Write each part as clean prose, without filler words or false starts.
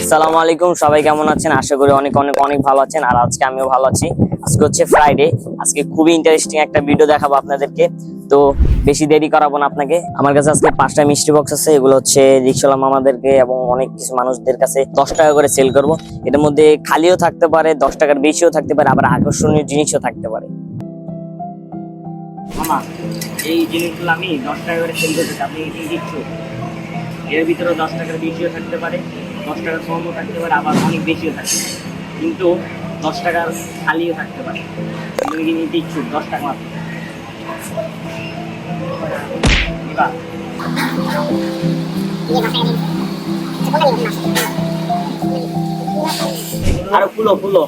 আসসালামু আলাইকুম, সবাই কেমন আছেন? আশা করি অনেক অনেক অনেক ভালো আছেন। আর আজকে আমিও ভালো আছি। আজকে হচ্ছে ফ্রাইডে। আজকে খুবই ইন্টারেস্টিং একটা ভিডিও দেখাবো আপনাদেরকে। তো বেশি দেরি করাবো না আপনাকে। আমার কাছে আজকে 5টা মিষ্টি বক্স আছে। এগুলো হচ্ছে রিক্সাওয়ালা মামাদেরকে এবং অনেক কিছু মানুষদের কাছে 10 টাকা করে সেল করব। এটার মধ্যে খালিও থাকতে পারে, 10 টাকার বেশিও থাকতে পারে, আবার আকর্ষণীয় জিনিসও থাকতে পারে। মামা, এই জিনিসগুলো আমি 10 টাকা করে সেল করতে চাই, আপনি কি দিচ্ছেন? এর ভিতরে 10 টাকার বেশিও থাকতে পারে, 10 টাকার কমও থাকতে পারে, আবার অনেক বেশিও থাকতে পারে, কিন্তু 10 টাকার খালিও থাকতে পারে। তুমি কি নিতে ইচ্ছুক? 10 টাকা মাত্র। আরো ফুলো ফুলো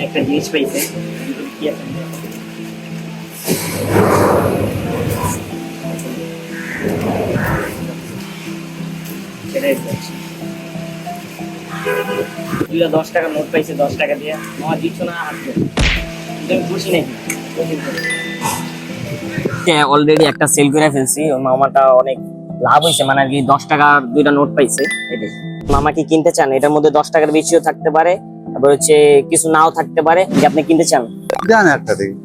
একটা জিনিস পাইছে। কি আছে? দুইটা 10 টাকা নোট পাইছে, 10 টাকা দিয়ে। মামা দিচ্ছ না? আসবে, তুমি খুশি নাকি? অলরেডি একটা সেল করে ফেলছি। মামাটা অনেক লাভ হয়েছে, মানে আর কি 10 টাকার দুইটা নোট পাইছে। এটাই মামা কি কিনতে চান? এটার মধ্যে 10 টাকার বেশিও থাকতে পারে, তারপর হচ্ছে কিছু নাও থাকতে পারে। আপনি কিনতে চান?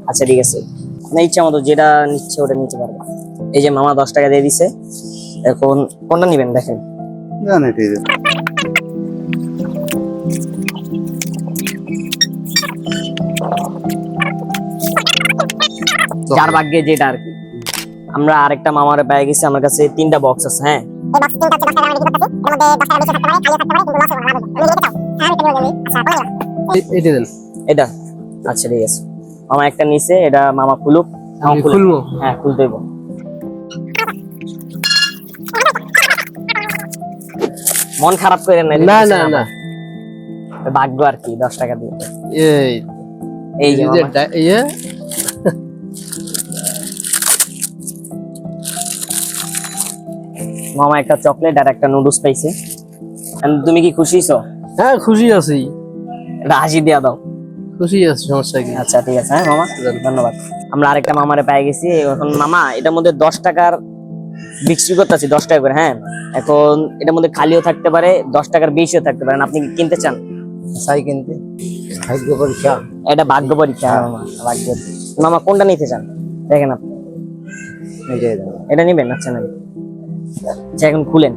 আচ্ছা ঠিক আছে, আপনার ইচ্ছা মতো যেটা নিচ্ছে ওটা নিতে পারবে। এই যে মামা 10 টাকা দিয়ে দিছে। এখন কোনটা নিবেন দেখেন। যার ভাগ্যে যেটা আর কি। আমরা আরেকটা মামারে পেয়ে গেছি। আমার কাছে 3টা বক্স আছে। হ্যাঁ, এটা আচ্ছা ঠিক আছে। মামা একটা নিচে, এটা মামা খুলুক। খুলবো? হ্যাঁ, খুলতে হইব। মন খারাপ করে না, না না, ভাগ্য আর কি। 10 টাকা দিয়ে এই যে মামা একটা চকলেট আর একটা নুডলস পাইছে। তুমি কি খুশি হইছো? হ্যাঁ খুশি আছি। এটা হাসি দিয়া দাও। খুশি আছি, সমস্যা কি? আচ্ছা ঠিক আছে। হ্যাঁ মামা, ধন্যবাদ। আমরা আরেকটা মামারে পেয়ে গেছি। এখন মামা এটার মধ্যে 10 টাকার বিক্রি করতেছি, 10 টাকা করে। হ্যাঁ, এখন এটার মধ্যে খালিও থাকতে পারে, 10 টাকার বেশিও থাকতে পারে। আপনি কি কিনতে চান? চাই কিনতে। ভাগ্য পরীক্ষা। এটা ভাগ্য পরীক্ষা মামা, ভাগ্য। মামা কোনটা নিতে চান দেখেন আপনি। এটা নিবেন? আচ্ছা নেন। আচ্ছা এখন খুলেন।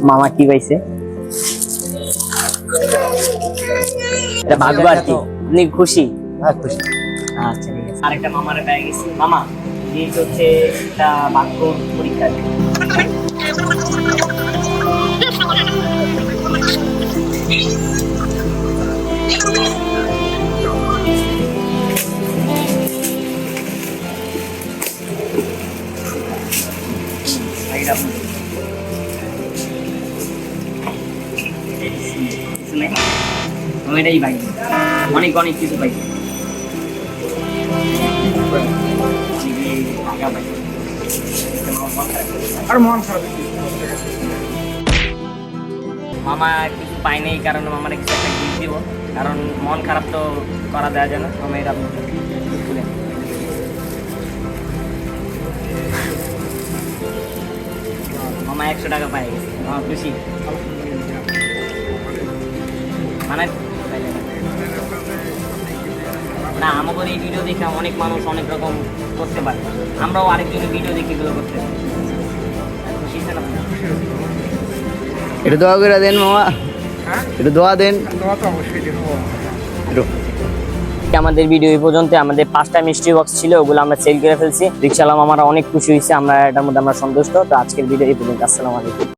মামা কি পাইছে? এটা ভাগ্য আর কি। আপনি খুশি? হ্যাঁ খুশি। আচ্ছা ঠিক আছে। আরেকটা মামারে পেয়ে গেছি। মামা এই হচ্ছে এটা ভাগ্য পরীক্ষা। এটাই ভাই, অনেক অনেক কিছু পাই। মামা কিছু পাই নাই, কারণ মামার কিছু একটা গিফট দিব। কারণ মন খারাপ তো করা দেওয়া যায় না। মামা এটা আপনি খুলেন। মামা 100 টাকা পাই গেছে। মামা খুশি? মানে না, আমাদের এই ভিডিও দেখে অনেক মানুষ অনেক রকম করতে পারে। আমরাও আরেকজনের ভিডিও দেখে এগুলো করতে পারি। খুশি না? এটা দোয়া করে দেন মামা। এটা দোয়া দেন। আমাদের ভিডিও এই পর্যন্ত। আমাদের 5টা মিষ্টি বক্স ছিল, ওগুলো আমরা সেল করে ফেলছি। রিক্সাওয়ালা মামারা অনেক খুশি হয়েছে। আমরা এটার মধ্যে আমরা সন্তুষ্ট। তো আজকের ভিডিও এই পর্যন্ত। আসসালামু আলাইকুম।